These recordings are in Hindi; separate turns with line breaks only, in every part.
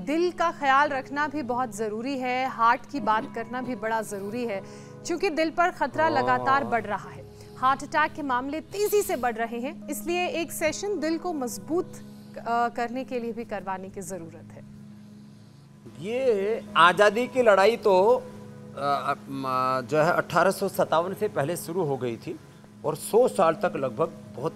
दिल का ख्याल रखना भी बहुत ज़रूरी है, हार्ट की बात करना भी बड़ा ज़रूरी है, क्योंकि दिल पर खतरा लगातार बढ़ रहा है। हार्ट अटैक के मामले तेज़ी से बढ़ रहे हैं, इसलिए एक सेशन दिल को मजबूत करने के लिए भी करवाने की ज़रूरत है।
ये आज़ादी की लड़ाई तो जो है 1857 से पहले शुरू हो गई थी और 100 साल तक लगभग बहुत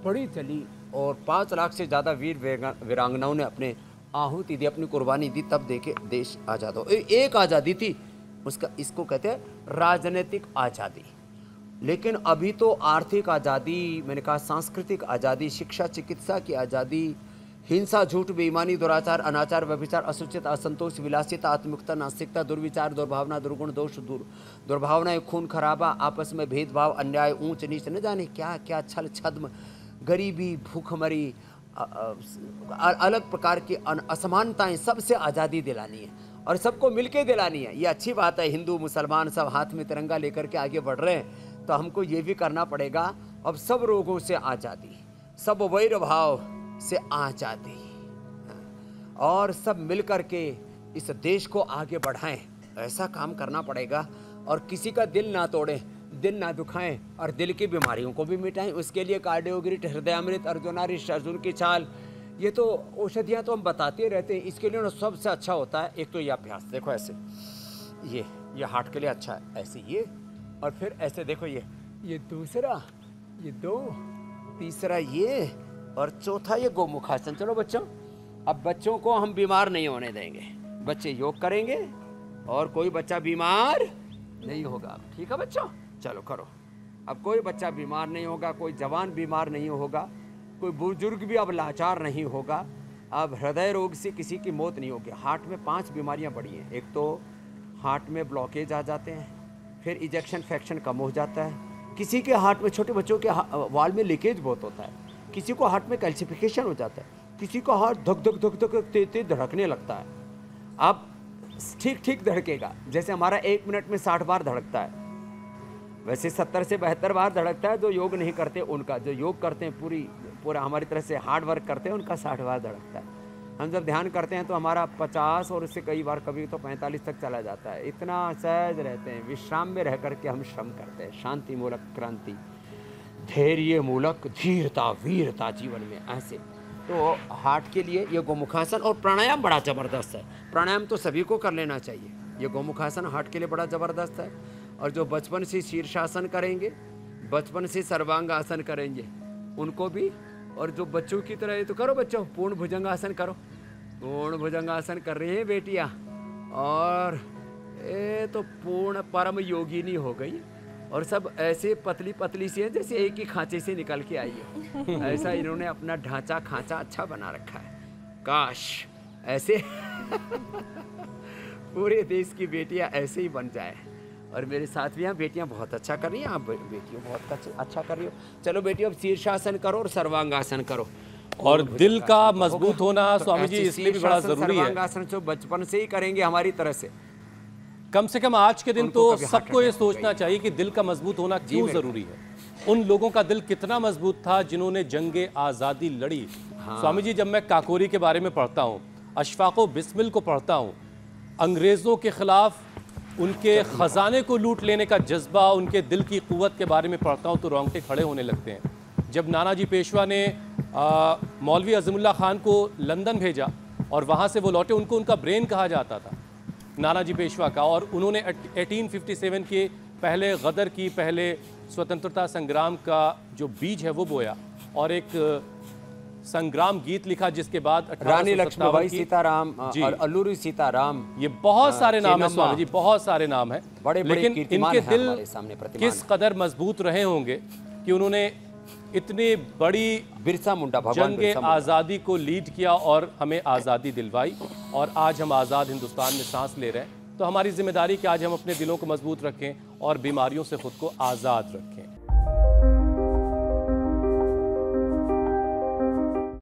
बड़ी चली और 5 लाख से ज़्यादा वीर वीरांगनाओं ने अपने आहुति दी, अपनी कुर्बानी दी, तब देखे देश आज़ाद हो। एक आज़ादी थी, उसका इसको कहते हैं राजनीतिक आज़ादी। लेकिन अभी तो आर्थिक आज़ादी, मैंने कहा सांस्कृतिक आज़ादी, शिक्षा चिकित्सा की आज़ादी, हिंसा, झूठ, बेईमानी, दुराचार, अनाचार, व्यभिचार, असुचित, असंतोष, विलासिता, आत्मयुक्ता, नास्तिकता, दुर्विचार, दुर्भावना, दुर्गुण, दोष, दुर्भावनाएं, खून खराबा, आपस में भेदभाव, अन्याय, ऊंच नीच, न जाने क्या क्या, छल छद्म, गरीबी, भूखमरी, अलग प्रकार की असमानताएं, सबसे आज़ादी दिलानी है और सबको मिलके दिलानी है। ये अच्छी बात है, हिंदू मुसलमान सब हाथ में तिरंगा लेकर के आगे बढ़ रहे हैं, तो हमको ये भी करना पड़ेगा। अब सब रोगों से आज़ादी, सब वैर भाव से आज़ादी, और सब मिलकर के इस देश को आगे बढ़ाएं, ऐसा काम करना पड़ेगा। और किसी का दिल ना तोड़ें, दिल ना दुखाएं और दिल की बीमारियों को भी मिटाएं। उसके लिए कार्डियोग्रिट, हृदयामृत, अर्जुनारिष्ट, अर्जुन की छाल, ये तो औषधियाँ तो हम बताते रहते हैं। इसके लिए ना सबसे अच्छा होता है एक तो ये अभ्यास, देखो ऐसे, ये हार्ट के लिए अच्छा है, ऐसे ये, और फिर ऐसे देखो ये दूसरा, ये 2, तीसरा ये, और चौथा ये गोमुखासन। चलो बच्चों, अब बच्चों को हम बीमार नहीं होने देंगे, बच्चे योग करेंगे और कोई बच्चा बीमार नहीं होगा। ठीक है बच्चों, चलो करो। अब कोई बच्चा बीमार नहीं होगा, कोई जवान बीमार नहीं होगा, कोई बुजुर्ग भी अब लाचार नहीं होगा, अब हृदय रोग से किसी की मौत नहीं होगी। हार्ट में 5 बीमारियां बड़ी हैं। एक तो हार्ट में ब्लॉकेज आ जाते हैं, फिर इजेक्शन फ्रैक्शन कम हो जाता है, किसी के हार्ट में, छोटे बच्चों के वाल में लीकेज बहुत होता है, किसी को हार्ट में कैल्सिफिकेशन हो जाता है, किसी का हार्ट धक धक धक धक तेज धड़कने लगता है। अब ठीक ठीक धड़केगा, जैसे हमारा 1 मिनट में 60 बार धड़कता है, वैसे 70 से 72 बार धड़कता है। जो योग नहीं करते उनका, जो योग करते हैं पूरा हमारी तरह से हार्ड वर्क करते हैं, उनका 60 बार धड़कता है। हम जब ध्यान करते हैं तो हमारा 50 और उससे कई बार कभी तो 45 तक चला जाता है। इतना सहज रहते हैं, विश्राम में रह करके हम श्रम करते हैं। शांति मूलक क्रांति, धैर्य मूलक धीरता, वीरता जीवन में, ऐसे। तो हार्ट के लिए ये गोमुखासन और प्राणायाम बड़ा ज़बरदस्त है। प्राणायाम तो सभी को कर लेना चाहिए। ये गोमुखासन हार्ट के लिए बड़ा ज़बरदस्त है। और जो बचपन से शीर्षासन करेंगे, बचपन से सर्वांगासन करेंगे, उनको भी, और जो बच्चों की तरह, ये तो करो बच्चों, पूर्ण भुजंगासन करो। पूर्ण भुजंगासन कर रही हैं बेटियाँ, और ये तो पूर्ण परम योगिनी हो गई, और सब ऐसे पतली पतली सी हैं जैसे एक ही खांचे से निकल के आई है। ऐसा इन्होंने अपना ढांचा खांचा अच्छा बना रखा है। काश ऐसे पूरे देश की बेटियां ऐसे ही बन जाए। और मेरे साथ भी यहाँ बेटियां बहुत अच्छा कर रही हैं, आप बेटियों बहुत अच्छा कर रही हो। चलो बेटियों, अब शीर्षासन करो और सर्वांगासन करो।
और दिल का मजबूत होना स्वामी जी इसलिए भी बड़ा जरूरी है।
सर्वांगासन जो बचपन से ही करेंगे हमारी तरह से
कम आज के दिन तो सबको ये सोचना चाहिए कि दिल का मजबूत होना क्यों जरूरी है। उन लोगों का दिल कितना मजबूत था जिन्होंने जंगे आज़ादी लड़ी। स्वामी जी, जब मैं काकोरी के बारे में पढ़ता हूँ, अशफाक बिस्मिल को पढ़ता हूँ, अंग्रेज़ों के खिलाफ उनके ख़जाने को लूट लेने का जज्बा, उनके दिल की क़ुव्वत के बारे में पढ़ता हूँ तो रोंगटे खड़े होने लगते हैं। जब नानाजी पेशवा ने मौलवी अज़मुल्ला ख़ान को लंदन भेजा और वहाँ से वो लौटे, उनको उनका ब्रेन कहा जाता था, नानाजी पेशवा का, और उन्होंने 1857 के पहले गदर की, पहले स्वतंत्रता संग्राम का जो बीज है वो बोया और एक संग्राम गीत लिखा, जिसके बाद
रानी लक्ष्मीबाई, सीताराम और अल्लूरी सीताराम,
ये बहुत सारे नाम है स्वामी जी, बहुत सारे नाम है। लेकिन इनके दिल किस कदर मजबूत रहे होंगे कि उन्होंने इतनी बड़ी
बिरसा मुंडा
जंगे आज़ादी को लीड किया और हमें आज़ादी दिलवाई, और आज हम आज़ाद हिंदुस्तान में सांस ले रहे हैं। तो हमारी जिम्मेदारी कि आज हम अपने दिलों को मजबूत रखें और बीमारियों से खुद को आज़ाद रखें।